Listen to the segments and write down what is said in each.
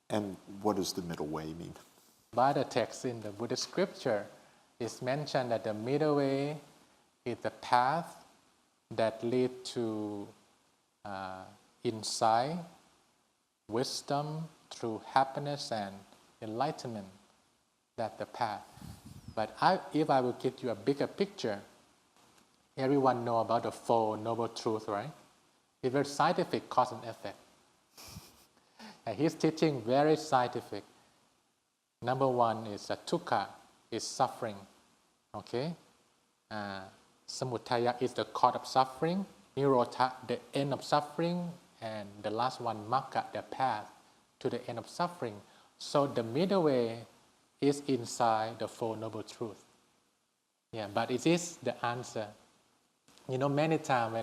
And what does the middle way mean? By the text in the Buddhist scripture, it's mentioned that the middle way is the path that leads to insight, wisdom through happiness and enlightenment. That's the path. But if I will give you a bigger picture, everyone know about the Four Noble Truths, right? It's very scientific, cause and effect. And his teaching very scientific. Number one is dukkha, is suffering. Okay? Samudaya is the cause of suffering. Nirodha, the end of suffering. And the last one, magga, the path to the end of suffering. So the middle way is inside the Four Noble Truths. Yeah, but it is the answer. Many times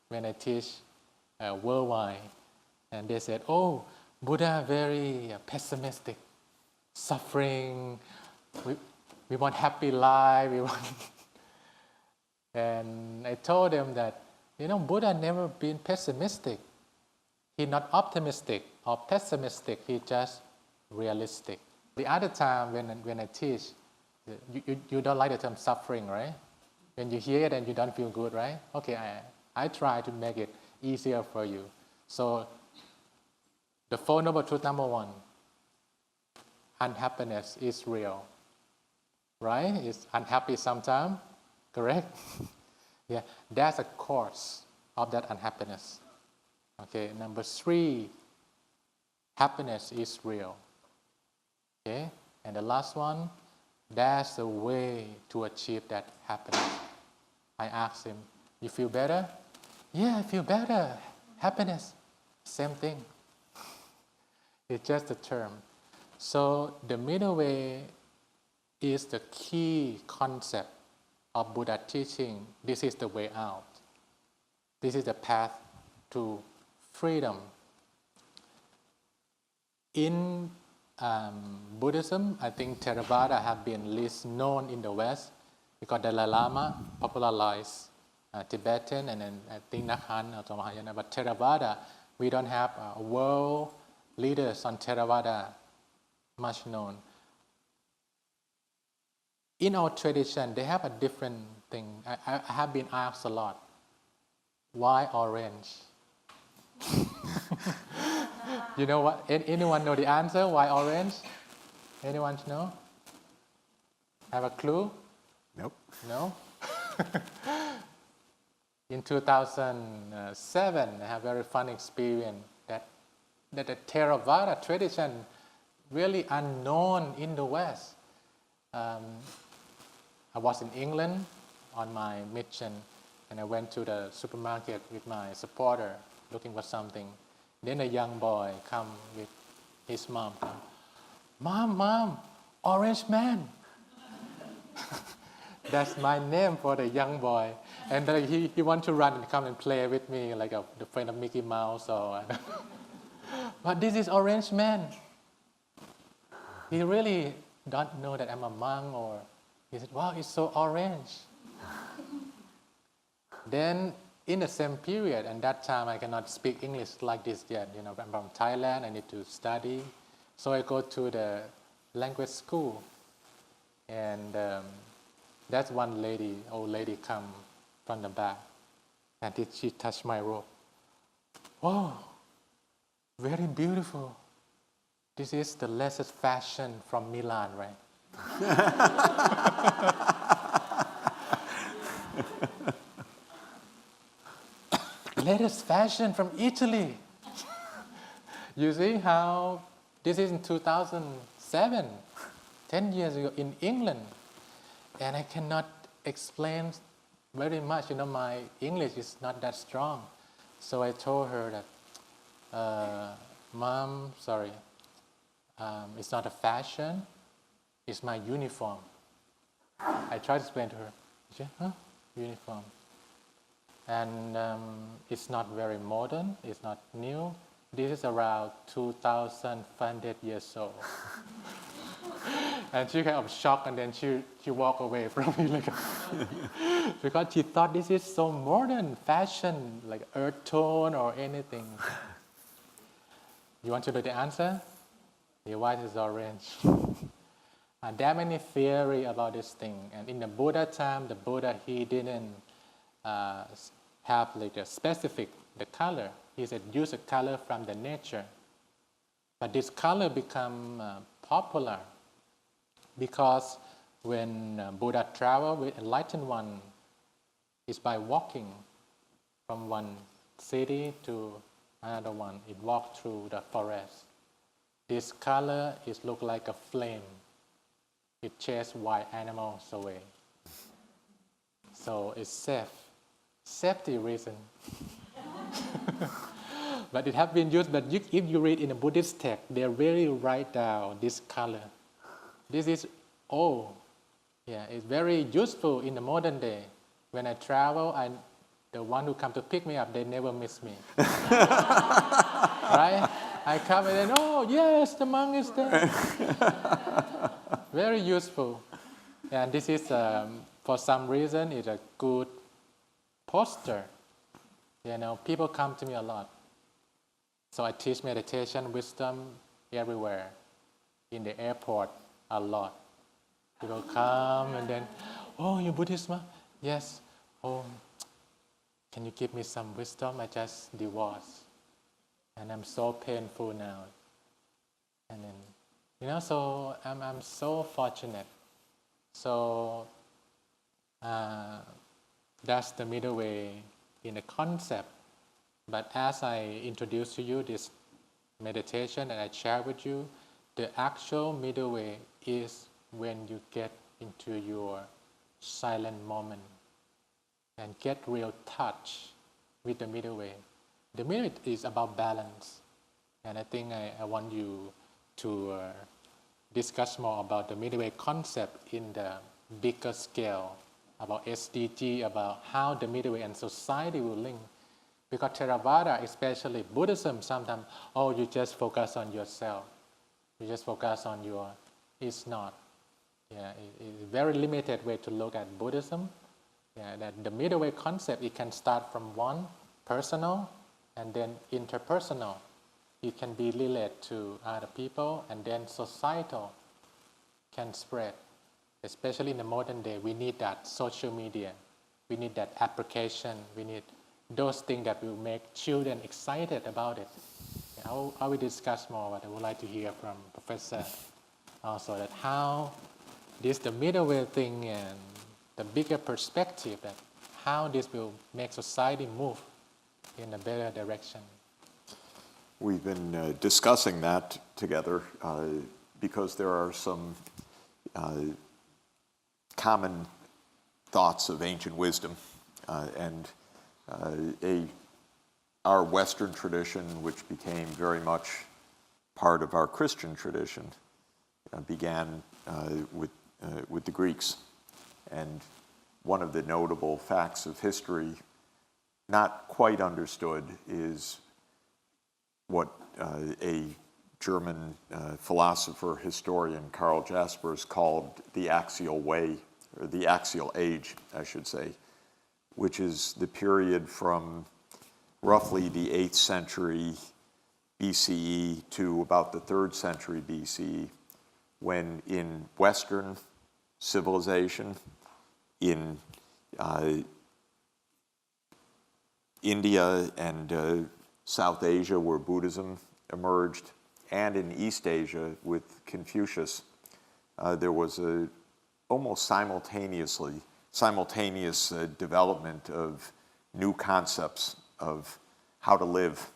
when I teach worldwide, and they said, "Oh, Buddha very pessimistic, suffering. We want happy life. We want." And I told them that Buddha never been pessimistic. He's not optimistic or pessimistic. He's just realistic. The other time when I teach, you don't like the term suffering, right? When you hear it and you don't feel good, right? Okay, I try to make it easier for you. So the Four Noble Truths, number one, unhappiness is real, right? It's unhappy sometimes, correct? Yeah, that's a cause of that unhappiness. Okay, number three, happiness is real. Okay, and the last one, that's the way to achieve that happiness. I asked him, "You feel better?" "Yeah, I feel better." Happiness, same thing. It's just a term. So the middle way is the key concept of Buddha teaching. This is the way out. This is the path to freedom. In Buddhism, I think Theravada have been least known in the West because Dalai Lama popularized Tibetan and then I think Nakhan or Mahayana. But Theravada, we don't have world leaders on Theravada much known. In our tradition, they have a different thing. I have been asked a lot, why orange? You know what? Anyone know the answer? Why orange? Anyone know? Have a clue? Nope. No? In 2007, I have a very fun experience that the Theravada tradition really unknown in the West. I was in England on my mission, and I went to the supermarket with my supporter looking for something. Then a young boy come with his mom. Mom, orange man. That's my name for the young boy. And he want to run and come and play with me like the friend of Mickey Mouse. But this is orange man. He really don't know that I'm a monk, or he said, "Wow, it's so orange." Then in the same period, and that time I cannot speak English like this yet. I'm from Thailand. I need to study, so I go to the language school, and that's one old lady, come from the back, and she touched my robe. "Wow, very beautiful. This is the latest fashion from Milan, right?" Latest fashion from Italy. You see how this is in 2007, 10 years ago in England. And I cannot explain very much. My English is not that strong. So I told her that, "Mom, sorry, it's not a fashion, it's my uniform." I tried to explain to her. She said, "Huh? Uniform. And it's not very modern, it's not new. This is around 2,500 years old." And she kind of shocked, and then she walked away from me because she thought this is so modern fashion, like earth tone or anything. You want to know the answer? The white is orange. There are many theories about this thing. And in the Buddha time, the Buddha, he didn't have like a specific the color. He said use a color from the nature. But this color become popular because when Buddha traveled with enlightened one, is by walking from one city to another one. It walked through the forest. This color is look like a flame. It chases wild animals away. So it's safety reason. But it has been used, but if you read in a Buddhist text, they really write down this color. This is old. Yeah, it's very useful in the modern day. When I travel, the one who come to pick me up, they never miss me. Right? I come and then, oh yes, the monk is there. Very useful. And this is, for some reason, it's a good poster. People come to me a lot. So I teach meditation, wisdom everywhere. In the airport, a lot. People come and then, oh, you Buddhist, ma? Yes. Oh, can you give me some wisdom? I just divorced. And I'm so painful now. And then, so I'm so fortunate. So that's the middle way in the concept. But as I introduce to you this meditation and I share with you, the actual middle way is when you get into your silent moment and get real touch with the middle way. The middle way is about balance. And I think I want you to discuss more about the middle way concept in the bigger scale, about SDG, about how the middle way and society will link. Because Theravada, especially Buddhism, sometimes, you just focus on yourself. You just focus on it's not. Yeah, it's a very limited way to look at Buddhism. Yeah, that the middle way concept, it can start from one, personal, and then interpersonal. It can be related to other people, and then societal can spread. Especially in the modern day, we need that social media. We need that application. We need those things that will make children excited about it. I will discuss more, but I would like to hear from Professor also that how the middle way thing and the bigger perspective, that how this will make society move in a better direction. We've been discussing that together because there are some common thoughts of ancient wisdom and our Western tradition, which became very much part of our Christian tradition, began with the Greeks. And one of the notable facts of history, not quite understood, is what a German philosopher, historian, Karl Jaspers, called the axial way, or the axial age, I should say, which is the period from roughly the 8th century BCE to about the 3rd century BCE, when in Western civilization, in India and South Asia, where Buddhism emerged, and in East Asia with Confucius, there was a almost simultaneous development of new concepts of how to live.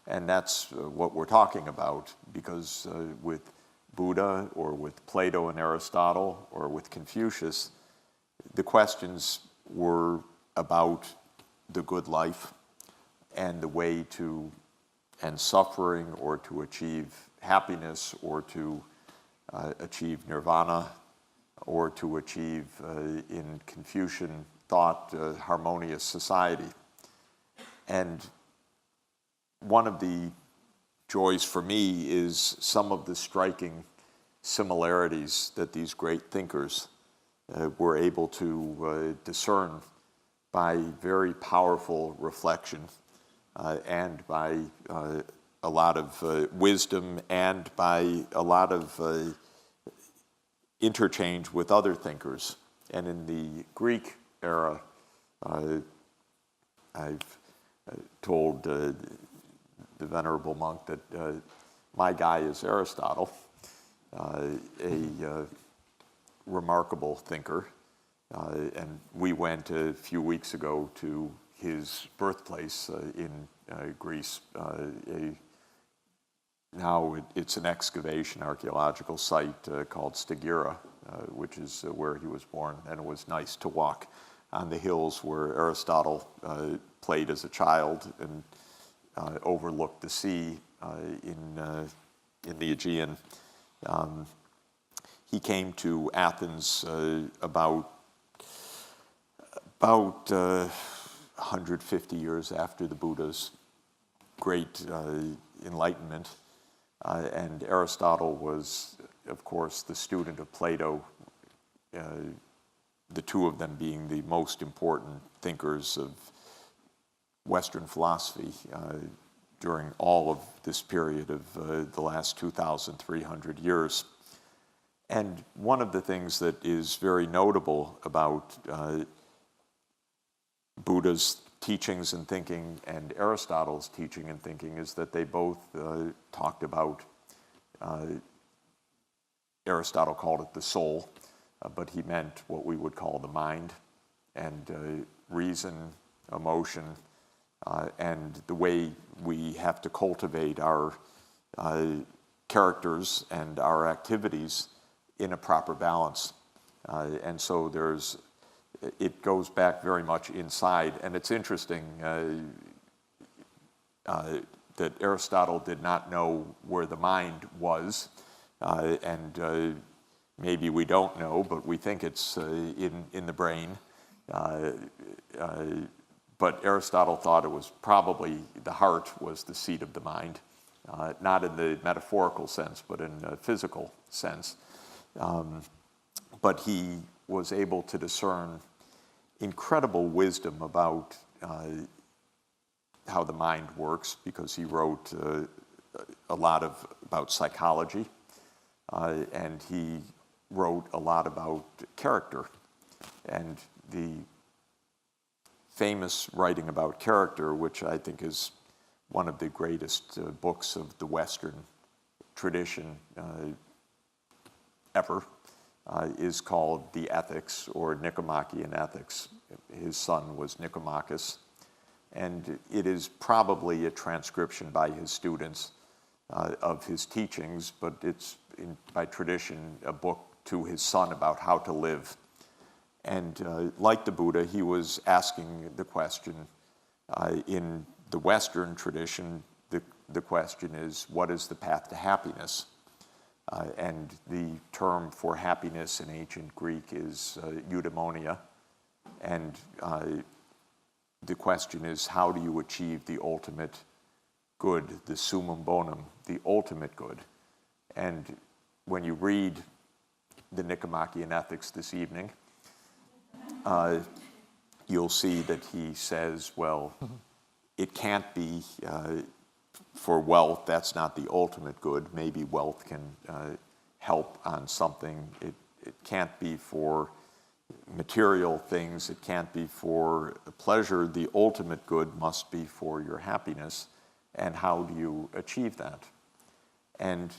And that's what we're talking about, because with Buddha or with Plato and Aristotle or with Confucius, the questions were about the good life and the way to end suffering, or to achieve happiness, or to achieve nirvana, or to achieve, in Confucian thought, harmonious society. And one of the joys for me is some of the striking similarities that these great thinkers were able to discern by very powerful reflection and by a lot of wisdom and by a lot of interchange with other thinkers. And in the Greek era, I've told the venerable monk that my guy is Aristotle, a remarkable thinker. And we went a few weeks ago to his birthplace in Greece. Now it's an excavation archaeological site called Stagira, which is where he was born. And it was nice to walk on the hills where Aristotle played as a child and overlooked the sea in the Aegean. He came to Athens about 150 years after the Buddha's great enlightenment. And Aristotle was, of course, the student of Plato, the two of them being the most important thinkers of Western philosophy during all of this period of the last 2,300 years. And one of the things that is very notable about Buddha's teachings and thinking and Aristotle's teaching and thinking is that they both talked about, Aristotle called it the soul, but he meant what we would call the mind, and reason, emotion, and the way we have to cultivate our characters and our activities in a proper balance. And so it goes back very much inside. And it's interesting that Aristotle did not know where the mind was, and maybe we don't know, but we think it's in the brain. But Aristotle thought it was probably the heart was the seat of the mind, not in the metaphorical sense, but in a physical sense. But he was able to discern incredible wisdom about how the mind works, because he wrote a lot about psychology, and he wrote a lot about character. And the famous writing about character, which I think is one of the greatest books of the Western tradition ever, is called The Ethics, or Nicomachean Ethics. His son was Nicomachus, and it is probably a transcription by his students of his teachings, but it's by tradition a book to his son about how to live. And like the Buddha, he was asking the question, in the Western tradition, the question is, what is the path to happiness? And the term for happiness in ancient Greek is eudaimonia. And the question is, how do you achieve the ultimate good, the summum bonum, the ultimate good? And when you read the Nicomachean Ethics this evening, you'll see that he says, well, it can't be for wealth, that's not the ultimate good. Maybe wealth can help on something. It can't be for material things. It can't be for pleasure. The ultimate good must be for your happiness. And how do you achieve that? And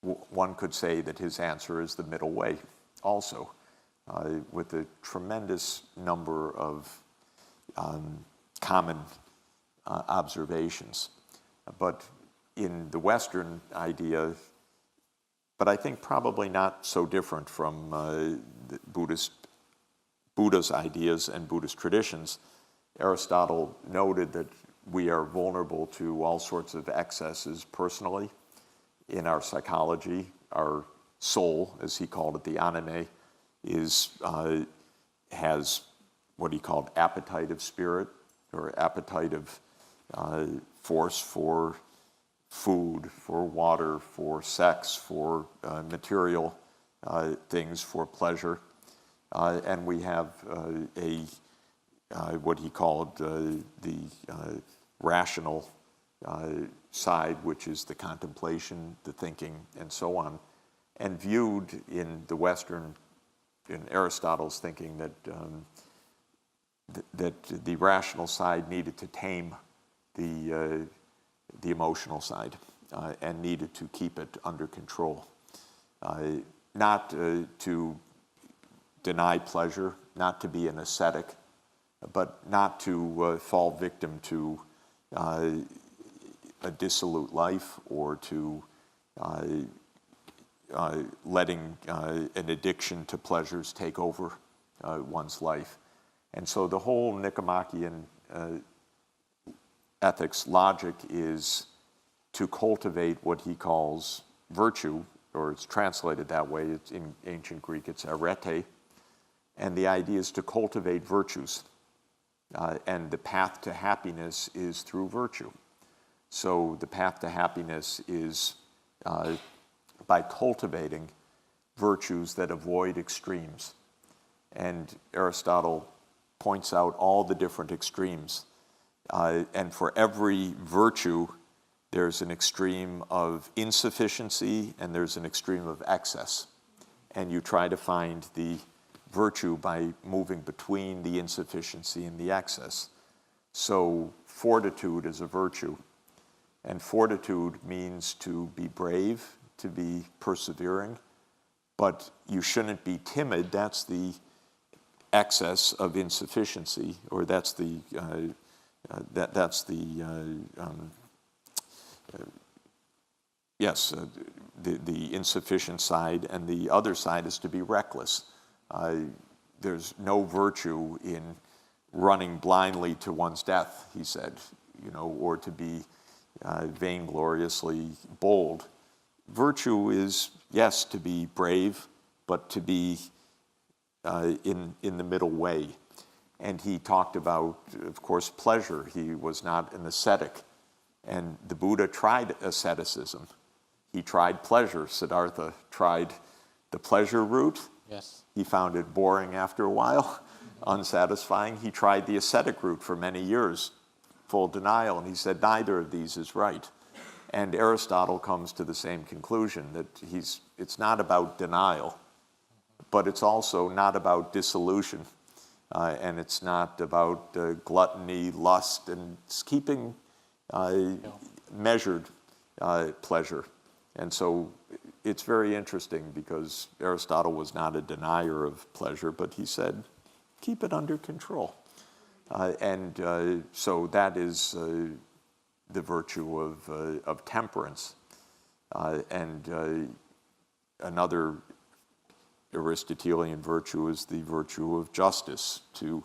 one could say that his answer is the middle way also, with a tremendous number of common observations. But in the Western idea, but I think probably not so different from the Buddha's ideas and Buddhist traditions, Aristotle noted that we are vulnerable to all sorts of excesses personally in our psychology. Our soul, as he called it, the anime, has what he called appetite of spirit, or appetite of force for food, for water, for sex, for material things, for pleasure. And we have what he called the rational side, which is the contemplation, the thinking, and so on, and viewed in the Western, in Aristotle's thinking, that that the rational side needed to tame the emotional side and needed to keep it under control, not to deny pleasure, not to be an ascetic, but not to fall victim to a dissolute life or to letting an addiction to pleasures take over one's life. And so the whole Nicomachean ethics logic is to cultivate what he calls virtue, or it's translated that way. It's in ancient Greek, it's arete. And the idea is to cultivate virtues. And the path to happiness is through virtue. So the path to happiness is by cultivating virtues that avoid extremes. And Aristotle points out all the different extremes. And for every virtue, there's an extreme of insufficiency and there's an extreme of excess. And you try to find the virtue by moving between the insufficiency and the excess. So fortitude is a virtue. And fortitude means to be brave, to be persevering, but you shouldn't be timid. That's the excess of insufficiency, or that's the the insufficient side, and the other side is to be reckless. There's no virtue in running blindly to one's death, he said, or to be vaingloriously bold. Virtue is, yes, to be brave, but to be in the middle way. And he talked about, of course, pleasure. He was not an ascetic. And the Buddha tried asceticism. He tried pleasure. Siddhartha tried the pleasure route. Yes. He found it boring after a while, unsatisfying. He tried the ascetic route for many years, full denial, and he said neither of these is right. And Aristotle comes to the same conclusion, that it's not about denial, but it's also not about dissolution, and it's not about gluttony, lust, and it's keeping measured pleasure. And so it's very interesting because Aristotle was not a denier of pleasure, but he said, keep it under control. So that is the virtue of temperance. Another Aristotelian virtue is the virtue of justice, to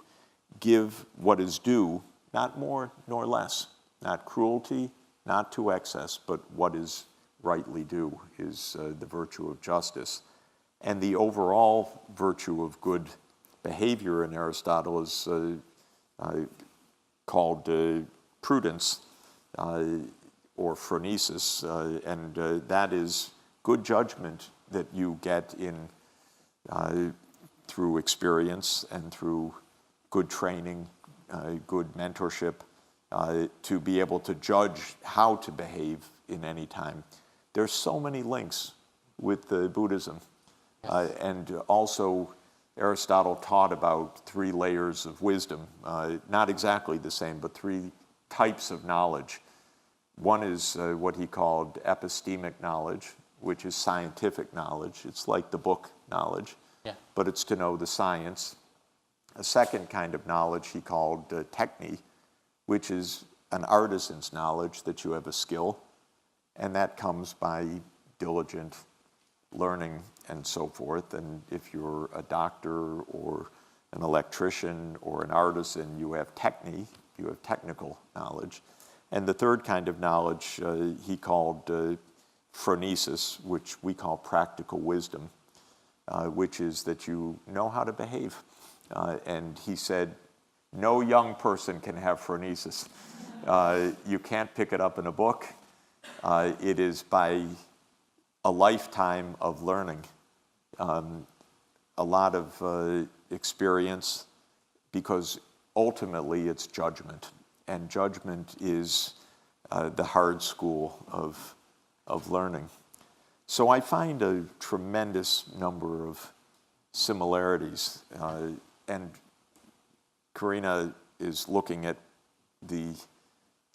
give what is due, not more nor less, not cruelty, not to excess, but what is rightly due is the virtue of justice. And the overall virtue of good behavior in Aristotle is called prudence or phronesis, and that is good judgment that you get in through experience and through good training, good mentorship, to be able to judge how to behave in any time. There's so many links with Buddhism. Yes. And also Aristotle taught about 3 layers of wisdom, not exactly the same, but 3 types of knowledge. One is what he called epistemic knowledge, which is scientific knowledge. It's like the book knowledge, but it's to know the science. A second kind of knowledge he called techne, which is an artisan's knowledge, that you have a skill, and that comes by diligent learning and so forth. And if you're a doctor or an electrician or an artisan, you have techne, you have technical knowledge. And the third kind of knowledge he called phronesis, which we call practical wisdom, which is that you know how to behave. And he said, no young person can have phronesis. You can't pick it up in a book. It is by a lifetime of learning, a lot of experience, because ultimately it's judgment. And judgment is the hard school of learning. So I find a tremendous number of similarities. And Karina is looking at the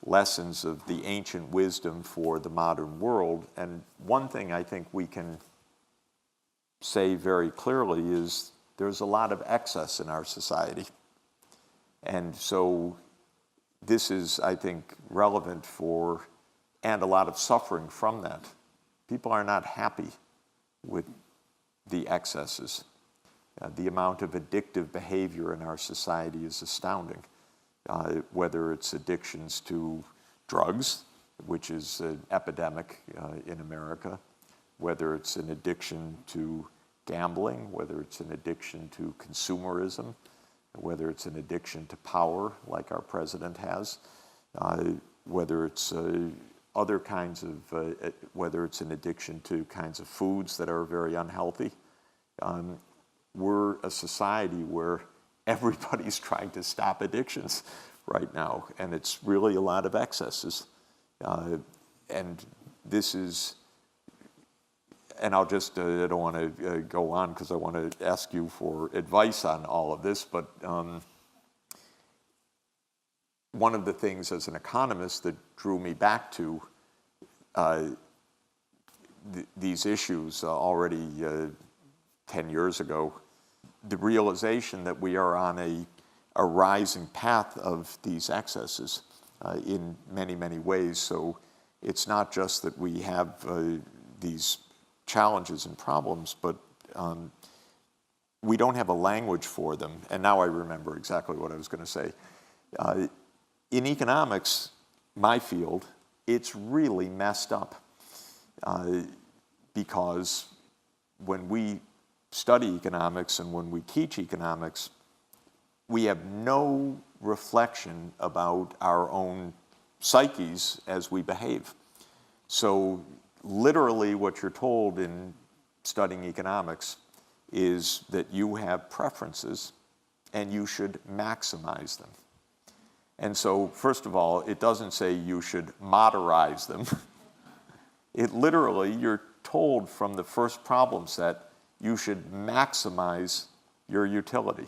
lessons of the ancient wisdom for the modern world. And one thing I think we can say very clearly is there's a lot of excess in our society. And so this is, I think, relevant for, and a lot of suffering from that. People are not happy with the excesses. The amount of addictive behavior in our society is astounding. Whether it's addictions to drugs, which is an epidemic in America, whether it's an addiction to gambling, whether it's an addiction to consumerism, whether it's an addiction to power, like our president has, whether it's other kinds of, whether it's an addiction to kinds of foods that are very unhealthy. We're a society where everybody's trying to stop addictions right now, and it's really a lot of excesses. And this is, and I'll just, I don't want to go on because I want to ask you for advice on all of this, but one of the things as an economist that drew me back to these issues already 10 years ago, the realization that we are on a rising path of these excesses in many, many ways. So it's not just that we have these challenges and problems, but we don't have a language for them. And now I remember exactly what I was going to say. In economics, my field, it's really messed up because when we study economics and when we teach economics, we have no reflection about our own psyches as we behave. So literally what you're told in studying economics is that you have preferences and you should maximize them. And so, first of all, it doesn't say you should moderize them. It literally, you're told from the first problem set, you should maximize your utility.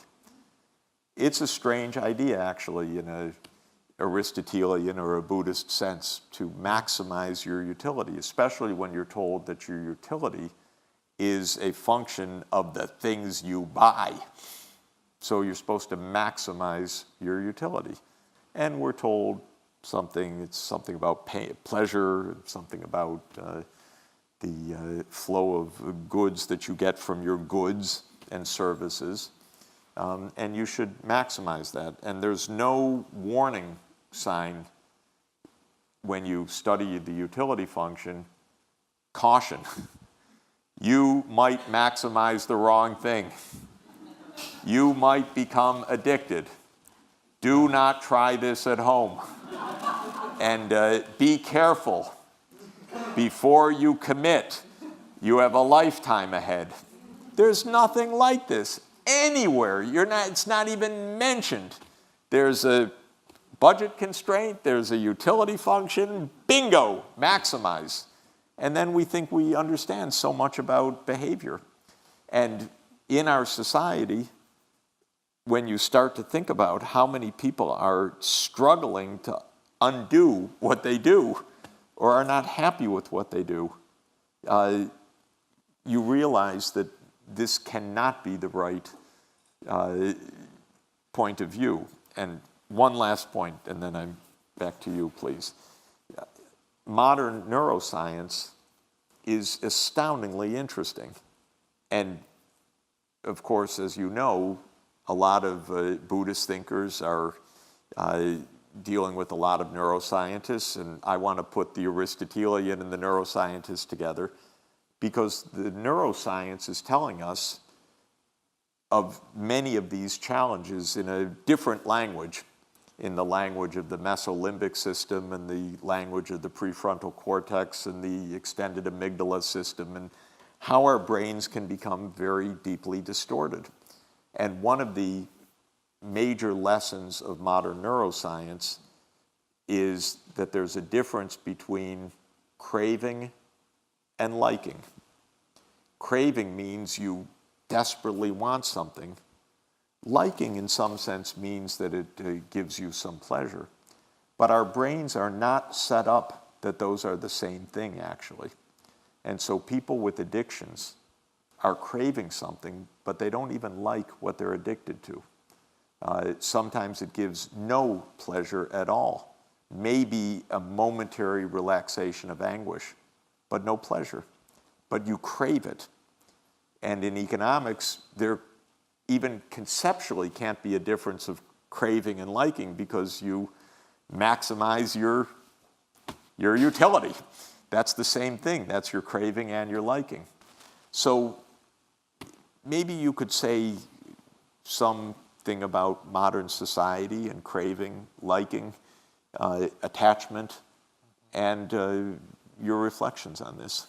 It's a strange idea, actually, in an Aristotelian or a Buddhist sense, to maximize your utility, especially when you're told that your utility is a function of the things you buy. So you're supposed to maximize your utility. And we're told it's something about pleasure, something about the flow of goods that you get from your goods and services, and you should maximize that. And there's no warning sign when you study the utility function, caution. You might maximize the wrong thing. You might become addicted. Do not try this at home. And be careful. Before you commit, you have a lifetime ahead. There's nothing like this anywhere. It's not even mentioned. There's a budget constraint, there's a utility function, bingo, maximize. And then we think we understand so much about behavior. And in our society, when you start to think about how many people are struggling to undo what they do or are not happy with what they do, you realize that this cannot be the right point of view. And one last point, and then I'm back to you, please. Modern neuroscience is astoundingly interesting. And of course, as you know, a lot of Buddhist thinkers are dealing with a lot of neuroscientists, and I want to put the Aristotelian and the neuroscientists together because the neuroscience is telling us of many of these challenges in a different language, in the language of the mesolimbic system and the language of the prefrontal cortex and the extended amygdala system, and how our brains can become very deeply distorted. And one of the major lessons of modern neuroscience is that there's a difference between craving and liking. Craving means you desperately want something. Liking, in some sense, means that it gives you some pleasure. But our brains are not set up that those are the same thing, actually. And so people with addictions are craving something, but they don't even like what they're addicted to. Sometimes it gives no pleasure at all. Maybe a momentary relaxation of anguish, but no pleasure. But you crave it. And in economics, there even conceptually can't be a difference of craving and liking because you maximize your utility. That's the same thing. That's your craving and your liking. So maybe you could say something about modern society and craving, liking, attachment, and your reflections on this.